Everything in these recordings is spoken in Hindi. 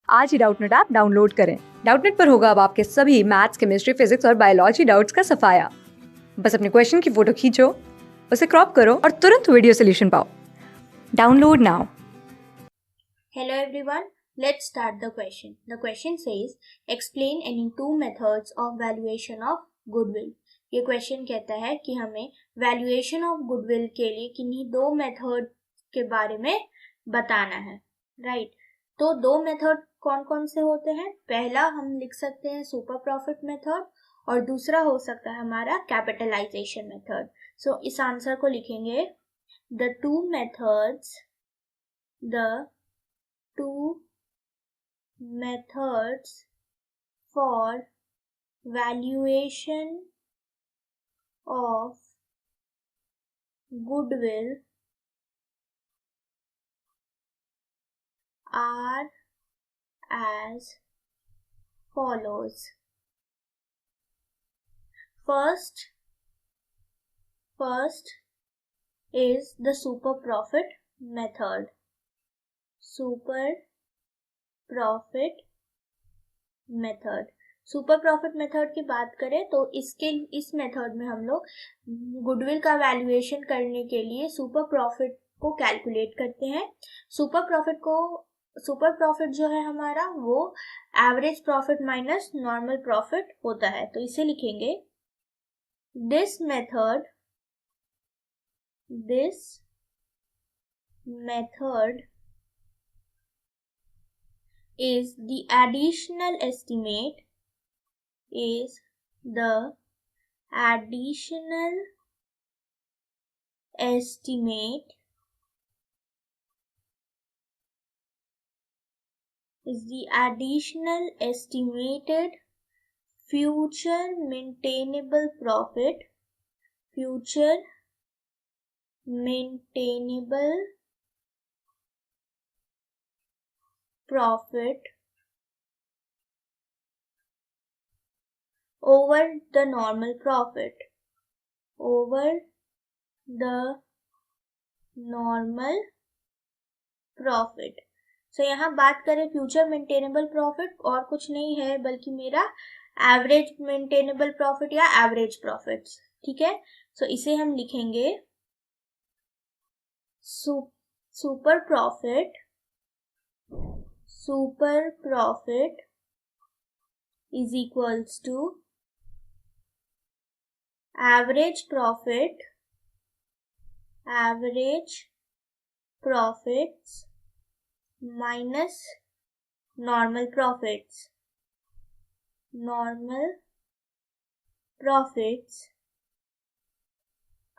आज ही डाउटनेट ऐप डाउनलोड करें। डाउटनेट पर होगा अब आपके सभी मैथ्स, केमिस्ट्री, फिजिक्स और बायोलॉजी डाउट्स का सफाया। बस अपने क्वेश्चन की फोटो खींचो, उसे क्रॉप करो और तुरंत वीडियो सोल्यूशन पाओ। Download now. Hello everyone, let's start the question. The question says, explain any two methods of valuation of goodwill. ये question कहता है कि हमें valuation of goodwill के लिए किन्हीं दो मेथड के बारे में बताना है, right? तो दो मेथड कौन कौन से होते हैं? पहला हम लिख सकते हैं सुपर प्रॉफिट मेथड और दूसरा हो सकता है हमारा कैपिटलाइजेशन मेथड. सो इस आंसर को लिखेंगे the two methods for valuation of goodwill are as follows. First is the super profit method. Super profit method की बात करें तो इस मेथड में हम लोग गुडविल का वैल्यूएशन करने के लिए सुपर प्रॉफिट को कैलकुलेट करते हैं. सुपर प्रॉफिट जो है हमारा वो average profit minus normal profit होता है. तो इसे लिखेंगे this method is the additional estimate estimated future maintainable profit over the normal profit. सो यहाँ बात करें फ्यूचर मेंटेनेबल प्रॉफिट और कुछ नहीं है बल्कि मेरा एवरेज मेंटेनेबल प्रॉफिट या एवरेज प्रॉफिट्स. ठीक है, सो इसे हम लिखेंगे super profit is equals to average profits minus normal profits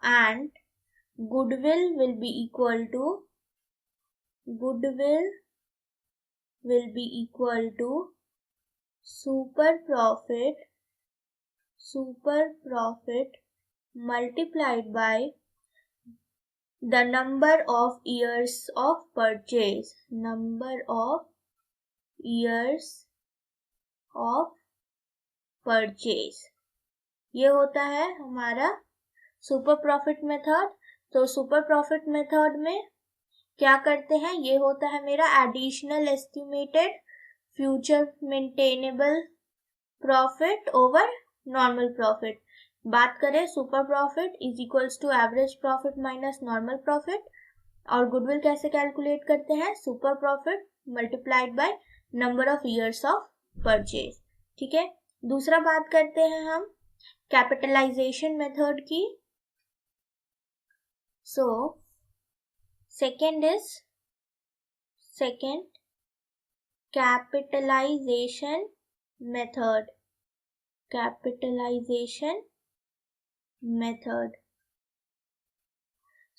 and goodwill will be equal to super profit multiplied by the number of years of purchase. ये होता है हमारा सुपर प्रॉफिट मेथड. तो सुपर प्रॉफिट मेथड में क्या करते हैं, ये होता है मेरा additional estimated future maintainable profit over normal profit. बात करें super profit is equals to average profit minus normal profit और गुडविल कैसे कैलकुलेट करते हैं, super profit multiplied by number of years of purchase. ठीक है, दूसरा बात करते हैं हम कैपिटलाइजेशन मेथड की. So second capitalization method.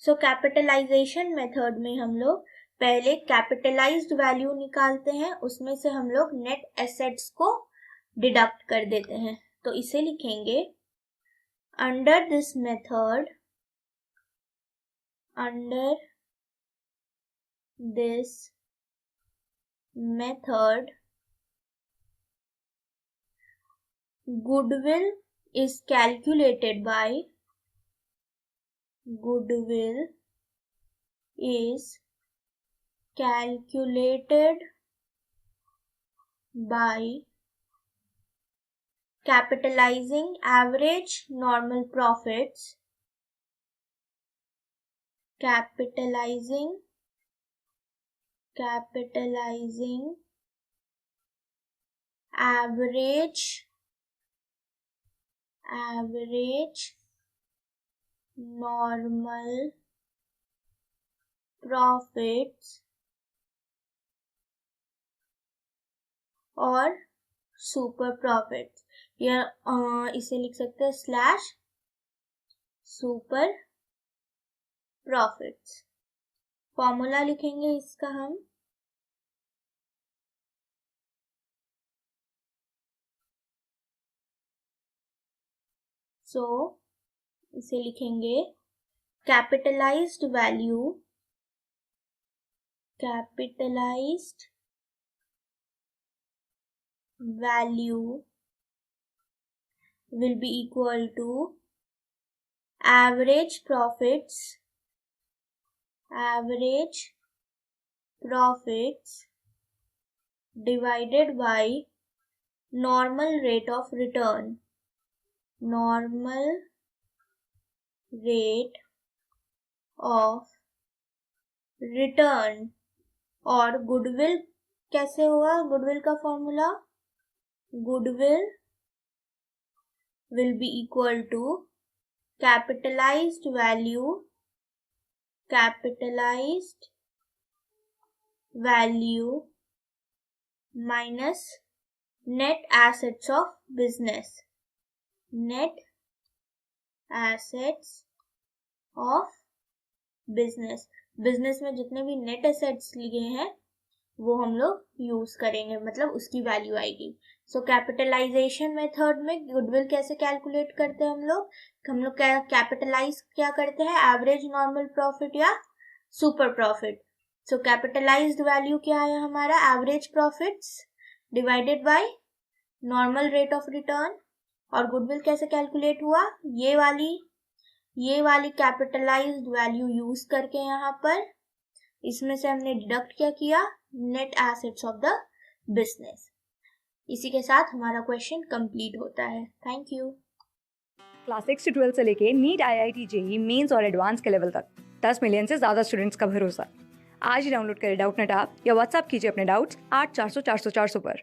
So capitalization method में हम लोग पहले कैपिटलाइज्ड वैल्यू निकालते हैं, उसमें से हम लोग नेट एसेट्स को डिडक्ट कर देते हैं. तो इसे लिखेंगे under this method goodwill is calculated by by capitalizing average normal profits, capitalizing average normal profits और सुपर प्रॉफिट, या इसे लिख सकते हैं स्लैश सुपर प्रॉफिट्स। फॉर्मूला लिखेंगे इसका हम, सो इसे लिखेंगे capitalised value will be equal to average profits divided by normal rate of return, और गुडविल कैसे होगा, गुडविल का formula, goodwill will be equal to capitalized value minus net assets of business, business में जितने भी नेट एसेट्स लिए हैं वो हम लोग यूज करेंगे, मतलब उसकी वैल्यू आएगी। सो कैपिटलाइजेशन मेथड में गुडविल कैसे कैलकुलेट करते हैं हम लोग कैपिटलाइज क्या करते हैं, एवरेज नॉर्मल प्रॉफिट या सुपर प्रॉफिट। सो कैपिटलाइज्ड वैल्यू क्या है हमारा, average profits divided by normal rate of return, और गुडविल कैसे कैलकुलेट हुआ, ये वाली कैपिटलाइज्ड वैल्यू यूज करके यहाँ पर इसमें से हमने डिडक्ट क्या किया, net assets of the business. इसी के साथ हमारा क्वेश्चन कंप्लीट होता है। Thank you. क्लास 6 से 12 से लेके नीट, IIT, JEE मेंस और एडवांस के लेवल तक 10 मिलियन से ज़्यादा स्टूडेंट्स का भरोसा। आज ही डाउनलोड करें डाउटनेट ऐप या व्हाट्सएप कीजिए अपने डाउट्स 8400 400 400 पर।